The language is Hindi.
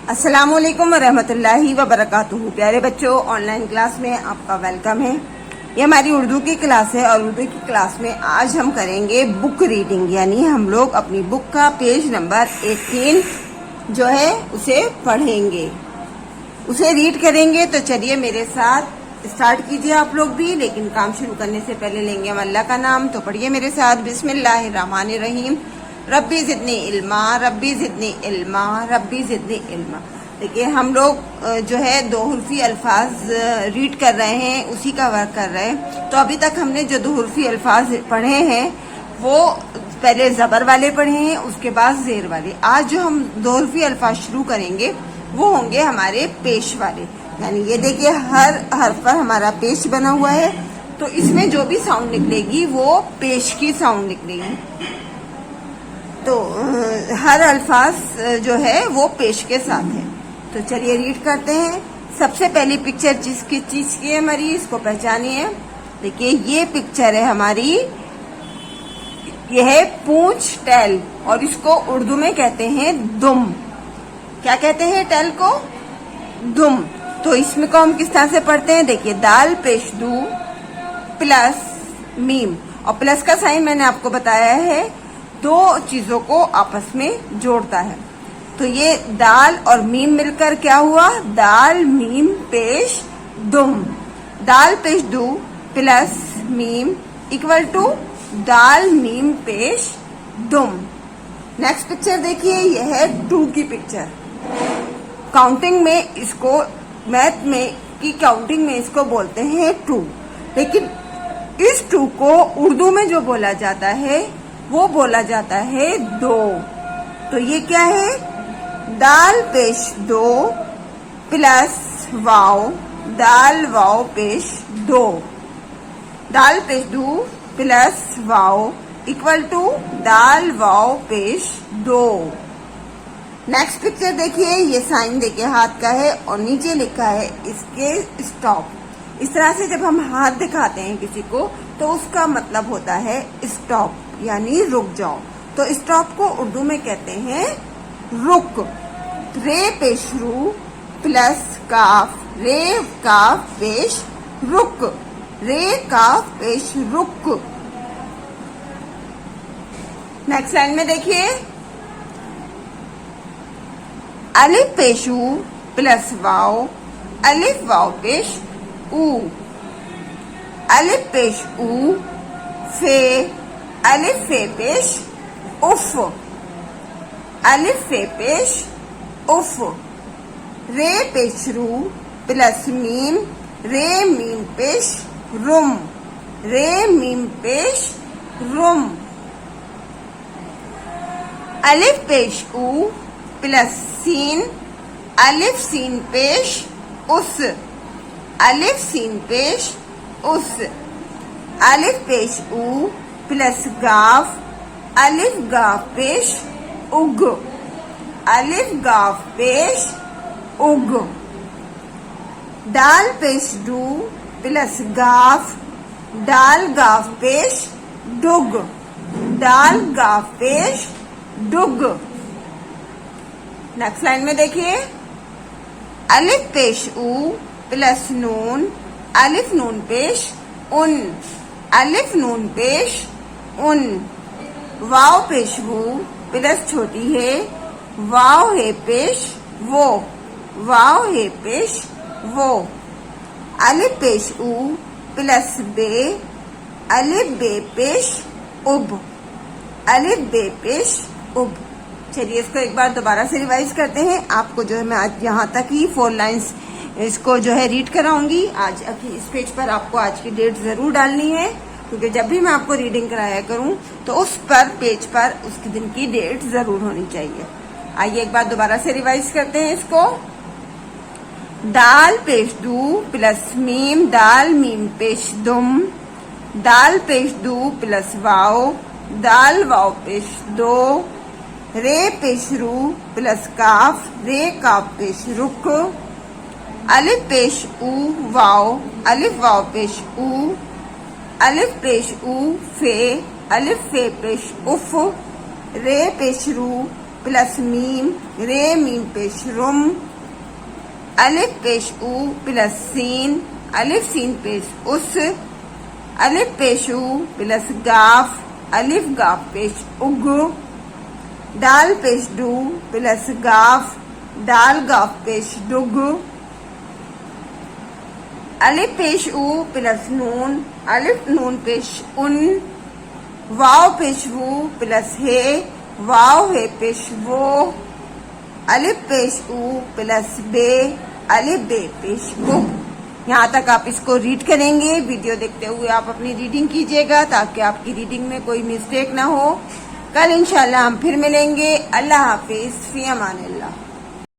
अस्सलामुअलैकुम वरहमतुल्लाहि वबरकातुहू। प्यारे बच्चों, ऑनलाइन क्लास में आपका वेलकम है। ये हमारी उर्दू की क्लास है और उर्दू की क्लास में आज हम करेंगे बुक रीडिंग, यानी हम लोग अपनी बुक का पेज नंबर 18 जो है उसे पढ़ेंगे, उसे रीड करेंगे। तो चलिए मेरे साथ स्टार्ट कीजिए आप लोग भी, लेकिन काम शुरू करने से पहले लेंगे हम अल्लाह का नाम। तो पढ़िए मेरे साथ, बिस्मिल्लाहिर्रहमानिर्रहीम। रब्बी ज़िदनी इल्मा, रब्बी ज़िदनी इल्मा, रब्बी ज़िदनी इल्मा। देखिए हम लोग जो है दो हुर्फी अल्फाज रीड कर रहे हैं, उसी का वर्क कर रहे हैं। तो अभी तक हमने जो दो हुर्फी अल्फाज पढ़े हैं वो पहले जबर वाले पढ़े हैं, उसके बाद जेर वाले। आज जो हम दो हुर्फी अल्फाज शुरू करेंगे वो होंगे हमारे पेश वाले, यानी ये देखिए हर हर्फ पर हमारा पेश बना हुआ है, तो इसमें जो भी साउंड निकलेगी वो पेश की साउंड निकलेगी। तो हर अल्फाज जो है वो पेश के साथ है। तो चलिए रीड करते हैं। सबसे पहली पिक्चर जिसकी चीज की है हमारी, इसको पहचानिए। देखिए ये पिक्चर है हमारी, ये है पूंछ, टैल, और इसको उर्दू में कहते हैं दुम। क्या कहते हैं टैल को? दुम। तो इसमें को हम किस तरह से पढ़ते हैं? देखिए दाल पेश दू प्लस मीम, और प्लस का साइन मैंने आपको बताया है दो चीजों को आपस में जोड़ता है। तो ये दाल और मीम मिलकर क्या हुआ? दाल मीम पेश दुम। दाल पेश दू प्लस मीम इक्वल टू दाल मीम पेश दुम। नेक्स्ट पिक्चर देखिए, यह है टू की पिक्चर। काउंटिंग में इसको, मैथ में की काउंटिंग में इसको बोलते हैं टू, लेकिन इस टू को उर्दू में जो बोला जाता है वो बोला जाता है दो। तो ये क्या है? दाल पेश दो प्लस वाव, दाल वाव पेश दो। दाल पेश दो प्लस वाव इक्वल टू दाल वाव पेश दो। नेक्स्ट पिक्चर देखिए, ये साइन देखिए हाथ का है और नीचे लिखा है इसके स्टॉप। इस तरह से जब हम हाथ दिखाते हैं किसी को तो उसका मतलब होता है स्टॉप, यानी रुक जाओ। तो स्टॉप को उर्दू में कहते हैं रुक। रे पेश रू प्लस काफ, रे काफ पेश रुक, रे काफ पेश रुक। नेक्स्ट लाइन में देखिए, अलिफ पेश ऊ प्लस वाव, अलिफ वाव पेश ऊ, अलिफ पेश ऊ फे, अलिफ फे पेश उफ, अलिफ फे पेश उफ। रे पेश रू प्लस मीम, रे मीम पेश रुम, रे मीम पेश रुम। अलिफ पेश ऊ प्लस सीन, अलिफ सीन पेश उस, अलिफ सीन पेश उस। अलिफ पेश ऊ प्लस गाफ, अलिफ गाफ पेश उग, अलिफ गाफ पेश उग। दाल पेश डू प्लस गाफ, दाल गाफ पेश डुग, दाल गाफ पेश डुग। नेक्स्ट लाइन में देखिए, अलिफ पेश ऊ प्लस नून, अलिफ नून पेश उन, अलिफ नून पेश उन। वाव पेश वो प्लस छोटी है, वाव है पेश वो, वाव है पेश वो। अलिफ पेश ऊ प्लस बे, अलिफ बे पेश उब, अलिफ बे पेश उब। चलिए इसको एक बार दोबारा से रिवाइज करते हैं। आपको जो है मैं आज यहाँ तक ही 4 लाइन्स इसको जो है रीड कराऊंगी। आज इस पेज पर आपको आज की डेट जरूर डालनी है, क्योंकि जब भी मैं आपको रीडिंग कराया करूं तो उस पर पेज पर उसके दिन की डेट जरूर होनी चाहिए। आइए एक बार दोबारा से रिवाइज करते हैं इसको। दाल पेश दू प्लस मीम, दाल मीम पेश दुम, दाल पेश दू प्लस वाव, दाल वाव पेश दो। रे पेश रू प्लस काफ, रे काफ पेश रुक। अलिफ पेश ऊ वाव, अलिफ वाव पेश ऊ, अलिफ पेश ऊ फे, अलिफ फे पेश उफ। रे पेश रू प्लस मीम, रे मीम पेश रुम, अलिफ पेश ऊ प्लस सीन, अलिफ सीन पेश उस, अलिफ पेश ऊ प्लस गाफ, अलिफ गाफ पेश उग, दाल पेश डू प्लस गाफ, दाल गाफ पेश डुग, अलिफ पेश ऊ प्लस नून, अलिफ नून पेश उन, वाव पेश वू प्लस हे, वाव हे पेश वो, अलिफ पेश ऊ प्लस बे, अलिफ बे पेश बुक। यहाँ तक आप इसको रीड करेंगे। वीडियो देखते हुए आप अपनी रीडिंग कीजिएगा ताकि आपकी रीडिंग में कोई मिस्टेक ना हो। कल इंशाल्लाह हम फिर मिलेंगे। अल्लाह हाफिज, फी अमानिल्लाह।